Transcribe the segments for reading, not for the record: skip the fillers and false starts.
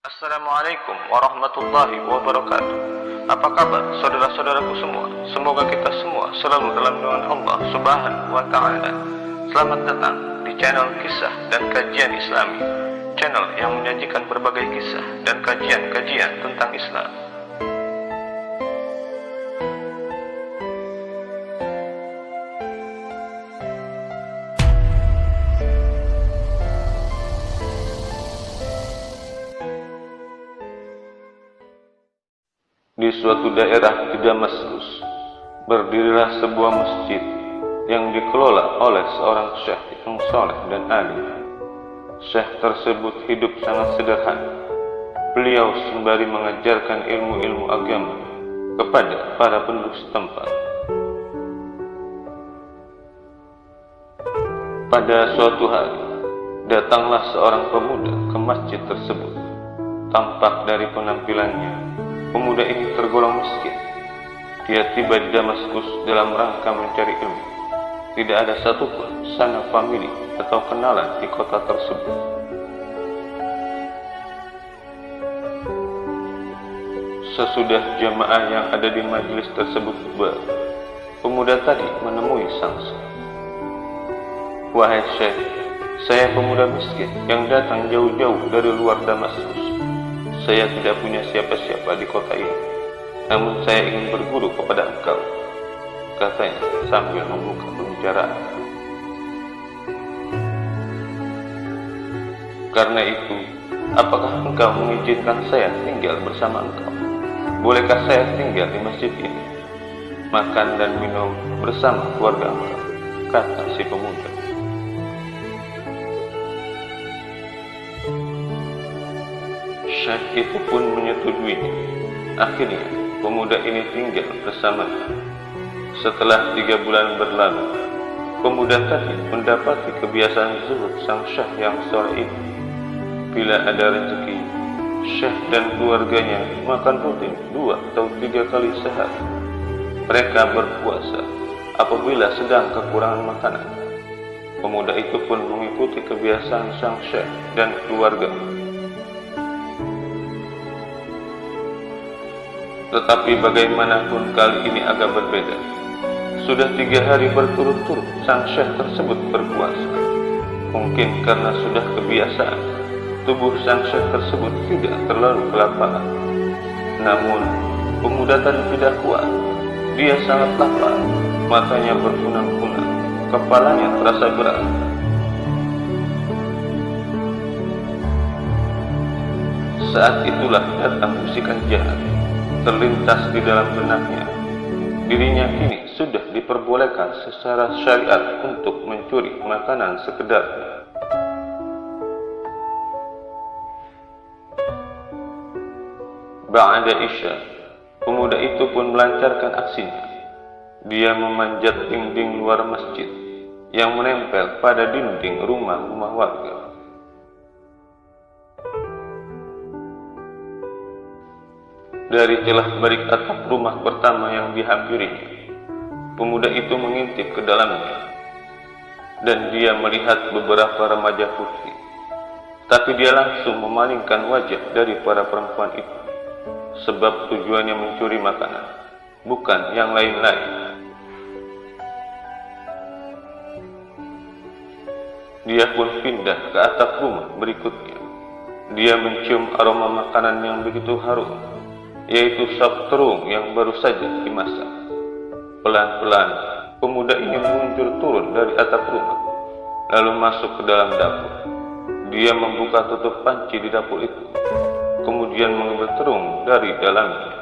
Assalamualaikum warahmatullahi wabarakatuh. Apa kabar saudara-saudaraku semua? Semoga kita semua selalu dalam lindungan Allah Subhanahu wa Ta'ala. Selamat datang di channel Kisah dan Kajian Islami, channel yang menyajikan berbagai kisah dan kajian-kajian tentang Islam. Di suatu daerah di Damaskus, berdirilah sebuah masjid yang dikelola oleh seorang syekh yang soleh dan alim. Syekh tersebut hidup sangat sederhana. Beliau sembari mengajarkan ilmu-ilmu agama kepada para penduduk setempat. Pada suatu hari, datanglah seorang pemuda ke masjid tersebut. Tampak dari penampilannya, pemuda ini tergolong miskin. Dia tiba di Damaskus dalam rangka mencari ilmu. Tidak ada satupun sanak famili atau kenalan di kota tersebut. Sesudah jamaah yang ada di majelis tersebut bubar, pemuda tadi menemui sang syekh. "Wahai syekh, saya pemuda miskin yang datang jauh-jauh dari luar Damaskus. Saya tidak punya siapa-siapa di kota ini, namun saya ingin berguru kepada engkau," katanya sambil membuka pembicaraan. "Karena itu, apakah engkau mengizinkan saya tinggal bersama engkau? Bolehkah saya tinggal di masjid ini, makan dan minum bersama keluarga engkau?" kata si pemuda. Syekh itu pun menyetujuinya. Akhirnya pemuda ini tinggal bersamanya. Setelah 3 bulan berlalu, pemuda tadi mendapati kebiasaan zuhud sang syekh yang soleh ini. Bila ada rezeki, syekh dan keluarganya makan rutin 2 atau 3 kali sehari. Mereka berpuasa apabila sedang kekurangan makanan. Pemuda itu pun mengikuti kebiasaan sang syekh dan keluarga. Tetapi bagaimanapun kali ini agak berbeda. Sudah 3 hari berturut-turut sang syekh tersebut berpuasa. Mungkin karena sudah kebiasaan, tubuh sang syekh tersebut tidak terlalu kelaparan. Namun, pemuda tadi tidak kuat. Dia sangat lapar, matanya berkunang-kunang, kepalanya terasa berat. Saat itulah datang bisikan jahat terlintas di dalam benaknya. Dirinya kini sudah diperbolehkan secara syariat untuk mencuri makanan sekedarnya. Ba'da Isya, pemuda itu pun melancarkan aksinya. Dia memanjat dinding luar masjid yang menempel pada dinding rumah-rumah warga. Dari celah balik atap rumah pertama yang dihampirinya, pemuda itu mengintip ke dalamnya, dan dia melihat beberapa remaja putih. Tapi dia langsung memalingkan wajah dari para perempuan itu, sebab tujuannya mencuri makanan, bukan yang lain-lain. Dia pun pindah ke atap rumah berikutnya. Dia mencium aroma makanan yang begitu harum, yaitu sop terung yang baru saja dimasak. Pelan-pelan, pemuda ini meluncur turun dari atap rumah, lalu masuk ke dalam dapur. Dia membuka tutup panci di dapur itu, kemudian mengambil terung dari dalamnya.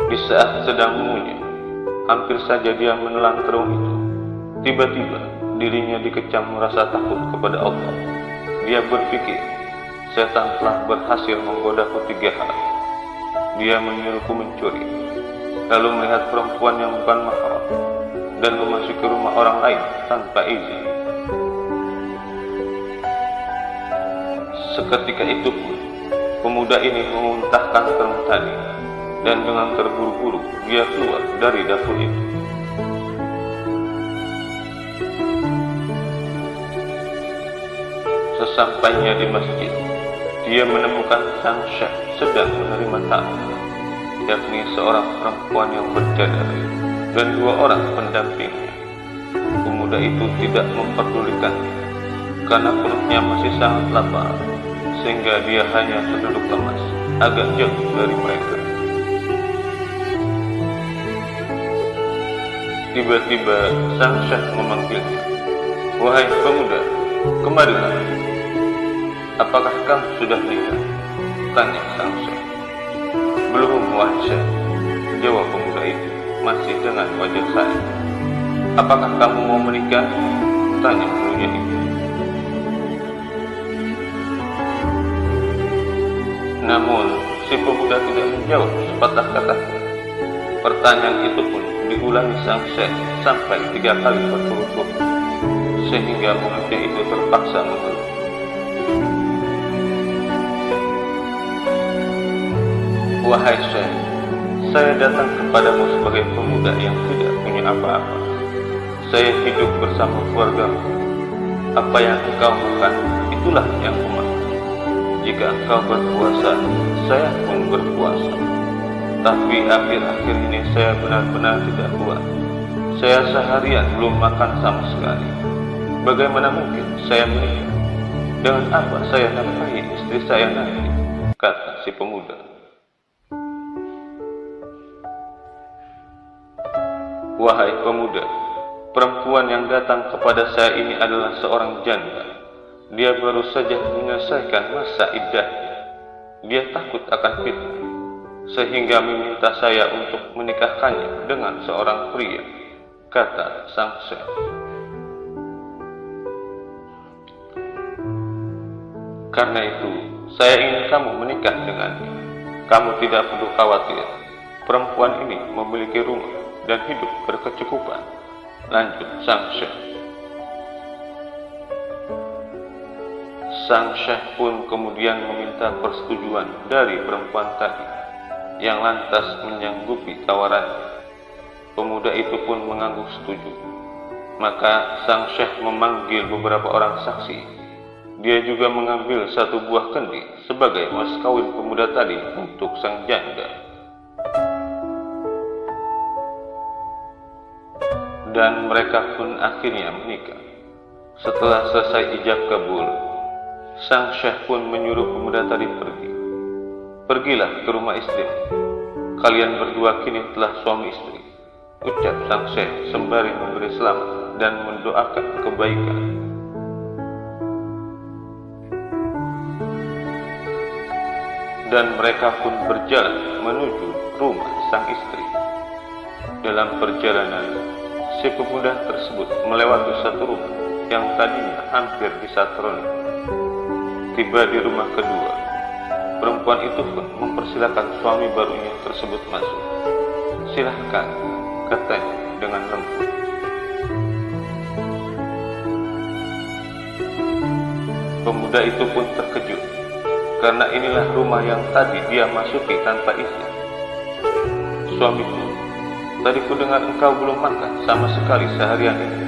Di saat sedang mengunyah, hampir saja dia menelan terung itu. Tiba-tiba dirinya dikecam merasa takut kepada Allah. Dia berpikir, setan telah berhasil menggodaku 3 hari. Dia menyuruhku mencuri, lalu melihat perempuan yang bukan mahram, dan memasuki rumah orang lain tanpa izin. Seketika itu pun, pemuda ini memuntahkan terung tadi, dan dengan terburu-buru dia keluar dari dapur itu. Sesampainya di masjid, dia menemukan sang syekh sedang menerima tamu, yakni seorang perempuan yang bercadar dan 2 orang pendampingnya. Pemuda itu tidak memperdulikannya, karena perutnya masih sangat lapar, sehingga dia hanya terduduk lemas, agak jauh dari mereka. Tiba-tiba sang syekh memanggilnya. "Wahai pemuda, kemarilah." "Apakah kamu sudah nikah?" tanya sang syekh. "Belum, wahai syekh," jawab pemuda itu masih dengan wajah sayang. "Apakah kamu mau menikah?" tanya gurunya itu. Namun si pemuda tidak menjawab sepatah kata. Pertanyaan itu pun diulangi sang syekh sampai 3 kali berturut-turut, sehingga muridnya itu terpaksa mengeluh. "Wahai syekh, saya datang kepadamu sebagai pemuda yang tidak punya apa-apa. Saya hidup bersama keluargamu. Apa yang engkau makan, itulah yang kumakan. Jika engkau berpuasa, saya pun berpuasa. Tapi akhir-akhir ini saya benar-benar tidak kuat. Saya seharian belum makan sama sekali. Bagaimana mungkin saya menikah? Dengan apa saya nafkahi istri saya nanti?" kata si pemuda. "Wahai pemuda, perempuan yang datang kepada saya ini adalah seorang janda. Dia baru saja menyelesaikan masa iddahnya. Dia takut akan fitnah, sehingga meminta saya untuk menikahkannya dengan seorang pria," kata sang syekh. "Karena itu, saya ingin kamu menikah dengannya. Kamu tidak perlu khawatir. Perempuan ini memiliki rumah dan hidup berkecukupan," lanjut sang syekh. Sang syekh pun kemudian meminta persetujuan dari perempuan tadi, yang lantas menyanggupi tawarannya. Pemuda itu pun mengangguk setuju. Maka sang syekh memanggil beberapa orang saksi. Dia juga mengambil 1 buah kendi sebagai mas kawin pemuda tadi untuk sang janda. Dan mereka pun akhirnya menikah. Setelah selesai ijab kabul, sang syekh pun menyuruh pemuda tadi pergi. "Pergilah ke rumah istri. Kalian berdua kini telah suami istri," ucap sang syekh sembari memberi selamat dan mendoakan kebaikan. Dan mereka pun berjalan menuju rumah sang istri. Dalam perjalanan, si pemuda tersebut melewati 1 rumah yang tadinya hampir disatroni. Tiba di rumah kedua, perempuan itu pun mempersilakan suami barunya tersebut masuk. "Silahkan," katanya dengan lembut. Pemuda itu pun terkejut, karena inilah rumah yang tadi dia masuki tanpa izin. "Suamiku, tadi ku dengar engkau belum makan sama sekali seharian ini.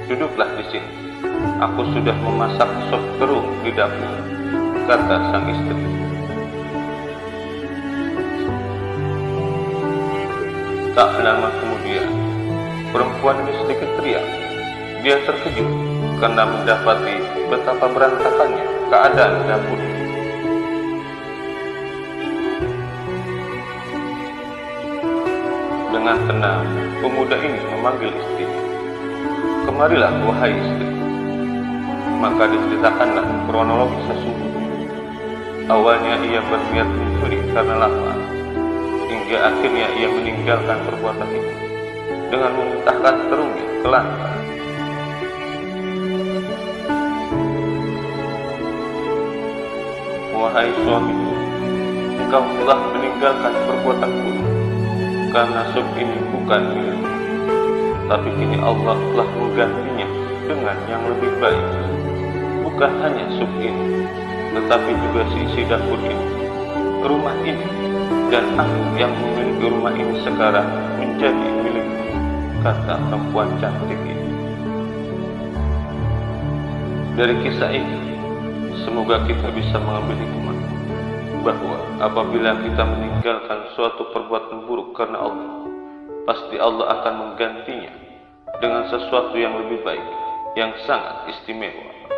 Duduklah di sini. Aku sudah memasak sop terung di dapur," kata sang istri. Tak lama kemudian, perempuan ini sedikit teriak. Dia terkejut karena mendapati betapa berantakannya keadaan dapur. Dengan tenang, pemuda ini memanggil istrinya. "Kemarilah, wahai istri." Maka diceritakanlah kronologi sesungguhnya. Awalnya ia berniat mencuri karena lapar, hingga akhirnya ia meninggalkan perbuatan itu dengan memuntahkan terungnya ke lantai. "Wahai suamiku, engkau telah meninggalkan perbuatan buruk, karena sup ini bukan milikmu. Tapi kini Allah telah menggantinya dengan yang lebih baik. Bukan hanya sup ini, tetapi juga seisi dapur ini, rumah ini, dan aku yang memiliki rumah ini sekarang menjadi milikmu," kata perempuan cantik ini. Dari kisah ini, semoga kita bisa mengambil hikmah bahwa apabila kita meninggalkan suatu perbuatan buruk karena Allah, pasti Allah akan menggantinya dengan sesuatu yang lebih baik, yang sangat istimewa.